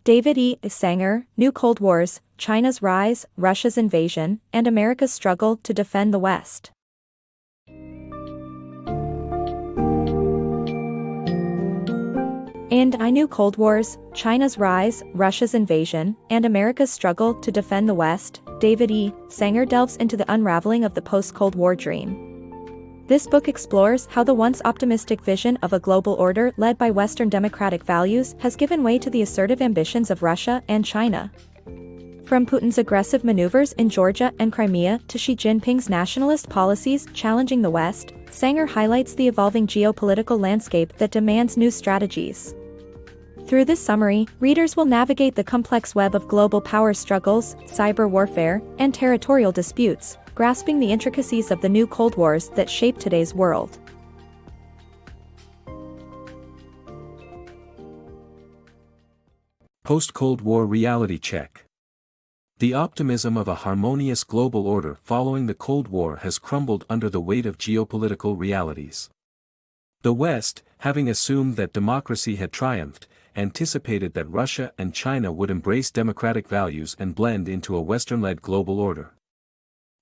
DavidESanger, New Cold Wars, China's Rise, Russia's Invasion, and America's Struggle to Defend the West. And New Cold Wars, China's Rise, Russia's Invasion, and America's Struggle to Defend the West, DavidESanger delves into the unraveling of the post-Cold War dream. This book explores how the once optimistic vision of a global order led by Western democratic values has given way to the assertive ambitions of Russia and China. From Putin's aggressive maneuvers in Georgia and Crimea to Xi Jinping's nationalist policies challenging the West, Sanger highlights the evolving geopolitical landscape that demands new strategies. Through this summary, readers will navigate the complex web of global power struggles, cyber warfare, and territorial disputes, grasping the intricacies of the new Cold Wars that shape today's world. Post-Cold War reality check. The optimism of a harmonious global order following the Cold War has crumbled under the weight of geopolitical realities. The West, having assumed that democracy had triumphed, anticipated that Russia and China would embrace democratic values and blend into a Western-led global order.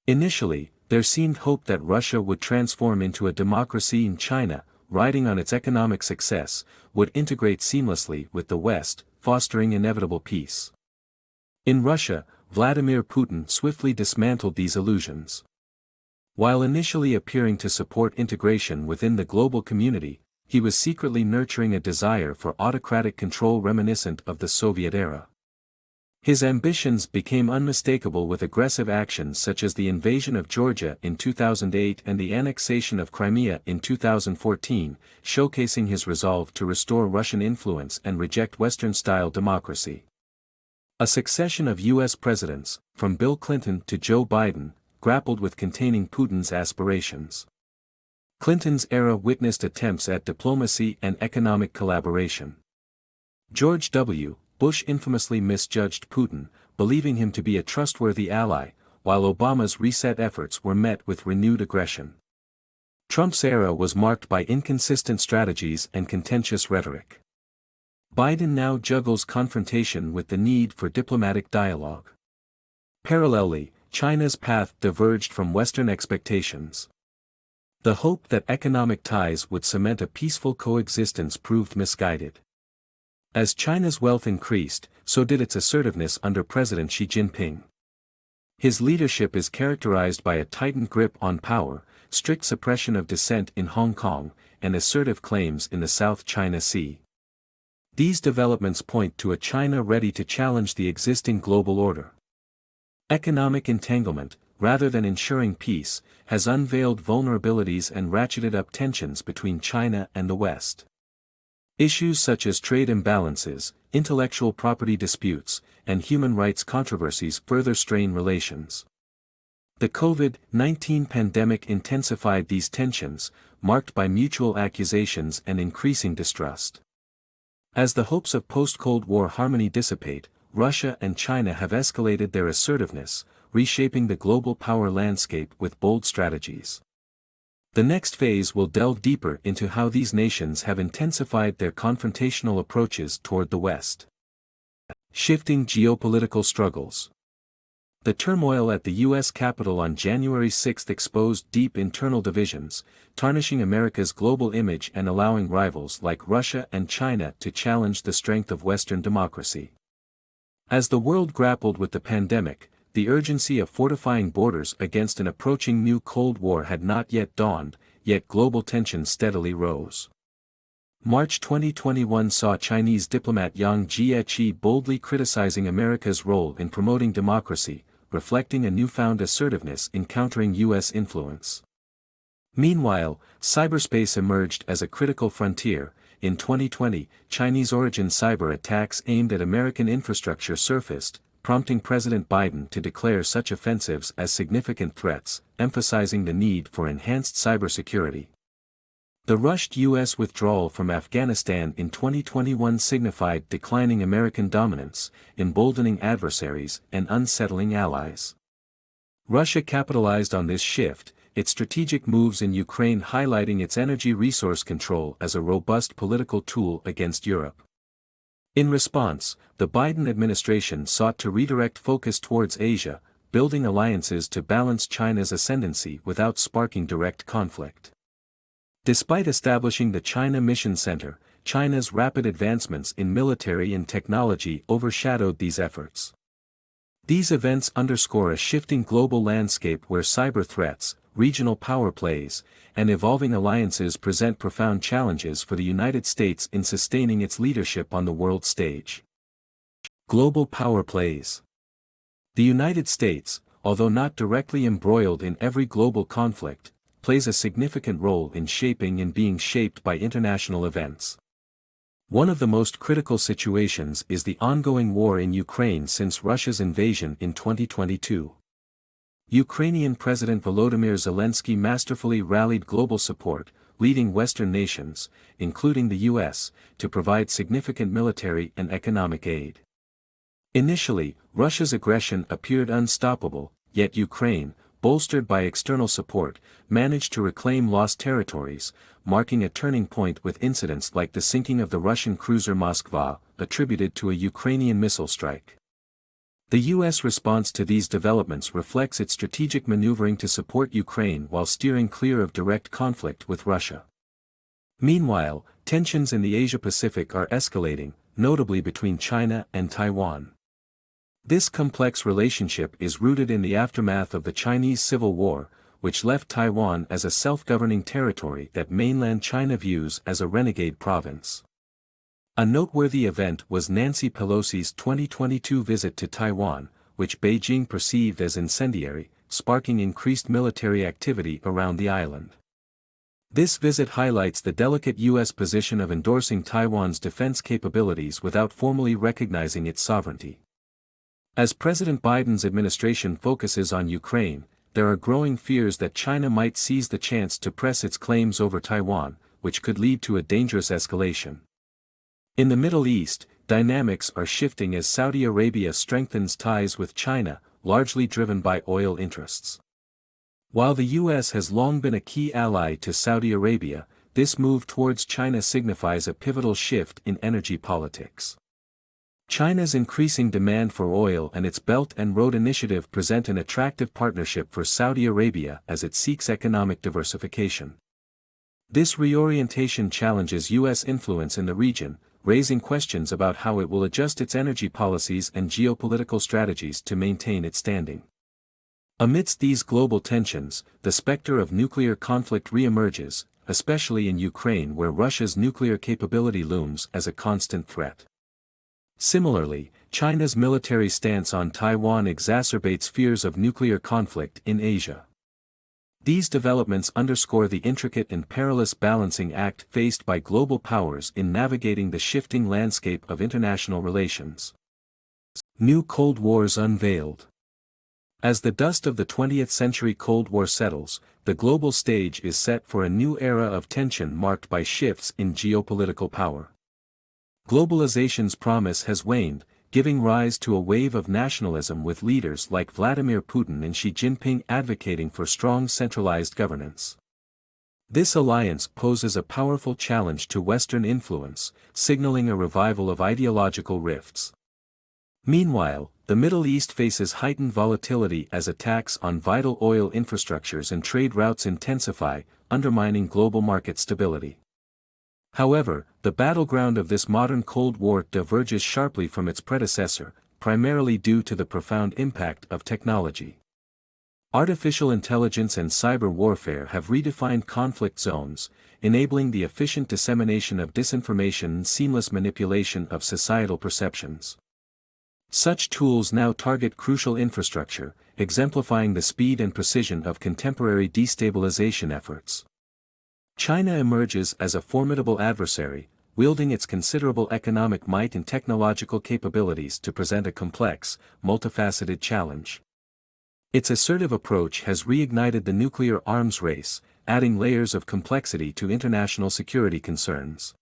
Initially, there seemed hope that Russia would transform into a democracy and China, riding on its economic success, would integrate seamlessly with the West, fostering inevitable peace. In Russia, Vladimir Putin swiftly dismantled these illusions. While initially appearing to support integration within the global community, he was secretly nurturing a desire for autocratic control reminiscent of the Soviet era. His ambitions became unmistakable with aggressive actions such as the invasion of Georgia in 2008 and the annexation of Crimea in 2014, showcasing his resolve to restore Russian influence and reject Western-style democracy. A succession of U.S. presidents, from Bill Clinton to Joe Biden, grappled with containing Putin's aspirations. Clinton's era witnessed attempts at diplomacy and economic collaboration. George W. Bush infamously misjudged Putin, believing him to be a trustworthy ally, while Obama's reset efforts were met with renewed aggression. Trump's era was marked by inconsistent strategies and contentious rhetoric. Biden now juggles confrontation with the need for diplomatic dialogue. Parallelly, China's path diverged from Western expectations. The hope that economic ties would cement a peaceful coexistence proved misguided. As China's wealth increased, so did its assertiveness under President Xi Jinping. His leadership is characterized by a tightened grip on power, strict suppression of dissent in Hong Kong, and assertive claims in the South China Sea. These developments point to a China ready to challenge the existing global order. Economic entanglement, rather than ensuring peace, has unveiled vulnerabilities and ratcheted up tensions between China and the West. Issues such as trade imbalances, intellectual property disputes, and human rights controversies further strain relations. The COVID-19 pandemic intensified these tensions, marked by mutual accusations and increasing distrust. As the hopes of post-Cold War harmony dissipate, Russia and China have escalated their assertiveness, reshaping the global power landscape with bold strategies. The next phase will delve deeper into how these nations have intensified their confrontational approaches toward the West. Shifting geopolitical struggles. The turmoil at the U.S. Capitol on January 6 exposed deep internal divisions, tarnishing America's global image and allowing rivals like Russia and China to challenge the strength of Western democracy. As the world grappled with the pandemic, the urgency of fortifying borders against an approaching new Cold War had not yet dawned, yet global tensions steadily rose. March 2021 saw Chinese diplomat Yang Jiechi boldly criticizing America's role in promoting democracy, reflecting a newfound assertiveness in countering U.S. influence. Meanwhile, cyberspace emerged as a critical frontier. In 2020, Chinese-origin cyber attacks aimed at American infrastructure surfaced, prompting President Biden to declare such offensives as significant threats, emphasizing the need for enhanced cybersecurity. The rushed U.S. withdrawal from Afghanistan in 2021 signified declining American dominance, emboldening adversaries and unsettling allies. Russia capitalized on this shift, its strategic moves in Ukraine highlighting its energy resource control as a robust political tool against Europe. In response, the Biden administration sought to redirect focus towards Asia, building alliances to balance China's ascendancy without sparking direct conflict. Despite establishing the China Mission Center, China's rapid advancements in military and technology overshadowed these efforts. These events underscore a shifting global landscape where cyber threats, regional power plays, and evolving alliances present profound challenges for the United States in sustaining its leadership on the world stage. Global power plays. The United States, although not directly embroiled in every global conflict, plays a significant role in shaping and being shaped by international events. One of the most critical situations is the ongoing war in Ukraine since Russia's invasion in 2022. Ukrainian President Volodymyr Zelensky masterfully rallied global support, leading Western nations, including the US, to provide significant military and economic aid. Initially, Russia's aggression appeared unstoppable, yet Ukraine, bolstered by external support, managed to reclaim lost territories, marking a turning point with incidents like the sinking of the Russian cruiser Moskva, attributed to a Ukrainian missile strike. The U.S. response to these developments reflects its strategic maneuvering to support Ukraine while steering clear of direct conflict with Russia. Meanwhile, tensions in the Asia-Pacific are escalating, notably between China and Taiwan. This complex relationship is rooted in the aftermath of the Chinese Civil War, which left Taiwan as a self-governing territory that mainland China views as a renegade province. A noteworthy event was Nancy Pelosi's 2022 visit to Taiwan, which Beijing perceived as incendiary, sparking increased military activity around the island. This visit highlights the delicate U.S. position of endorsing Taiwan's defense capabilities without formally recognizing its sovereignty. As President Biden's administration focuses on Ukraine, there are growing fears that China might seize the chance to press its claims over Taiwan, which could lead to a dangerous escalation. In the Middle East, dynamics are shifting as Saudi Arabia strengthens ties with China, largely driven by oil interests. While the U.S. has long been a key ally to Saudi Arabia, this move towards China signifies a pivotal shift in energy politics. China's increasing demand for oil and its Belt and Road Initiative present an attractive partnership for Saudi Arabia as it seeks economic diversification. This reorientation challenges U.S. influence in the region, raising questions about how it will adjust its energy policies and geopolitical strategies to maintain its standing. Amidst these global tensions, the specter of nuclear conflict reemerges, especially in Ukraine where Russia's nuclear capability looms as a constant threat. Similarly, China's military stance on Taiwan exacerbates fears of nuclear conflict in Asia. These developments underscore the intricate and perilous balancing act faced by global powers in navigating the shifting landscape of international relations. New Cold Wars unveiled. As the dust of the 20th century Cold War settles, the global stage is set for a new era of tension marked by shifts in geopolitical power. Globalization's promise has waned, giving rise to a wave of nationalism with leaders like Vladimir Putin and Xi Jinping advocating for strong centralized governance. This alliance poses a powerful challenge to Western influence, signaling a revival of ideological rifts. Meanwhile, the Middle East faces heightened volatility as attacks on vital oil infrastructures and trade routes intensify, undermining global market stability. However, the battleground of this modern Cold War diverges sharply from its predecessor, primarily due to the profound impact of technology. Artificial intelligence and cyber warfare have redefined conflict zones, enabling the efficient dissemination of disinformation and seamless manipulation of societal perceptions. Such tools now target crucial infrastructure, exemplifying the speed and precision of contemporary destabilization efforts. China emerges as a formidable adversary, wielding its considerable economic might and technological capabilities to present a complex, multifaceted challenge. Its assertive approach has reignited the nuclear arms race, adding layers of complexity to international security concerns.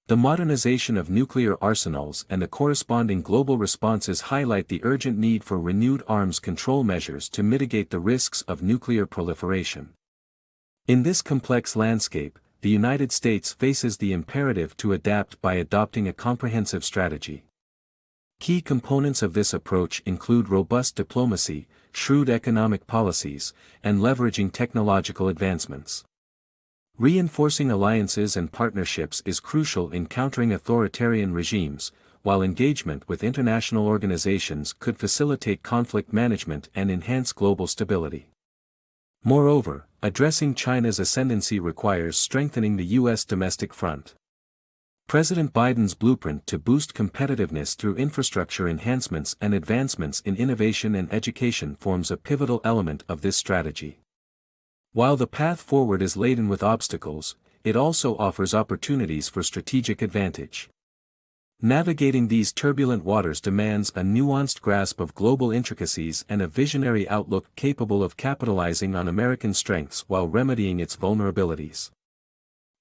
The modernization of nuclear arsenals and the corresponding global responses highlight the urgent need for renewed arms control measures to mitigate the risks of nuclear proliferation. In this complex landscape, the United States faces the imperative to adapt by adopting a comprehensive strategy. Key components of this approach include robust diplomacy, shrewd economic policies, and leveraging technological advancements. Reinforcing alliances and partnerships is crucial in countering authoritarian regimes, while engagement with international organizations could facilitate conflict management and enhance global stability. Moreover, addressing China's ascendancy requires strengthening the U.S. domestic front. President Biden's blueprint to boost competitiveness through infrastructure enhancements and advancements in innovation and education forms a pivotal element of this strategy. While the path forward is laden with obstacles, it also offers opportunities for strategic advantage. Navigating these turbulent waters demands a nuanced grasp of global intricacies and a visionary outlook capable of capitalizing on American strengths while remedying its vulnerabilities.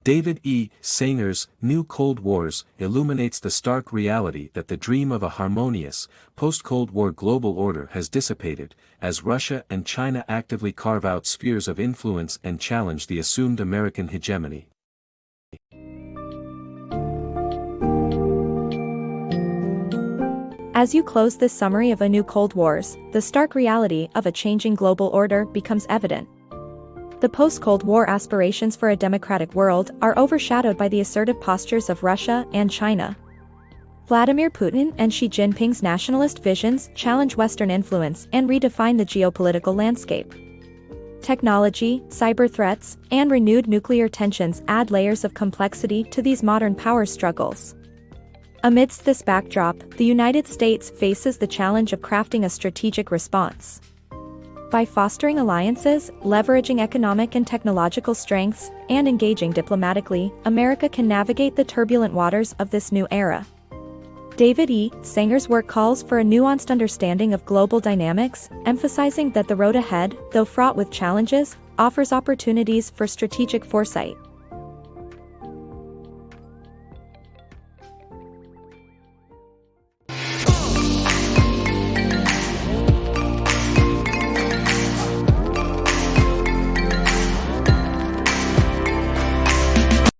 DavidESanger's New Cold Wars illuminates the stark reality that the dream of a harmonious, post-Cold War global order has dissipated, as Russia and China actively carve out spheres of influence and challenge the assumed American hegemony. As you close this summary of A New Cold Wars, the stark reality of a changing global order becomes evident. The post-Cold War aspirations for a democratic world are overshadowed by the assertive postures of Russia and China. Vladimir Putin and Xi Jinping's nationalist visions challenge Western influence and redefine the geopolitical landscape. Technology, cyber threats, and renewed nuclear tensions add layers of complexity to these modern power struggles. Amidst this backdrop, the United States faces the challenge of crafting a strategic response. By fostering alliances, leveraging economic and technological strengths, and engaging diplomatically, America can navigate the turbulent waters of this new era. DavidESanger's work calls for a nuanced understanding of global dynamics, emphasizing that the road ahead, though fraught with challenges, offers opportunities for strategic foresight.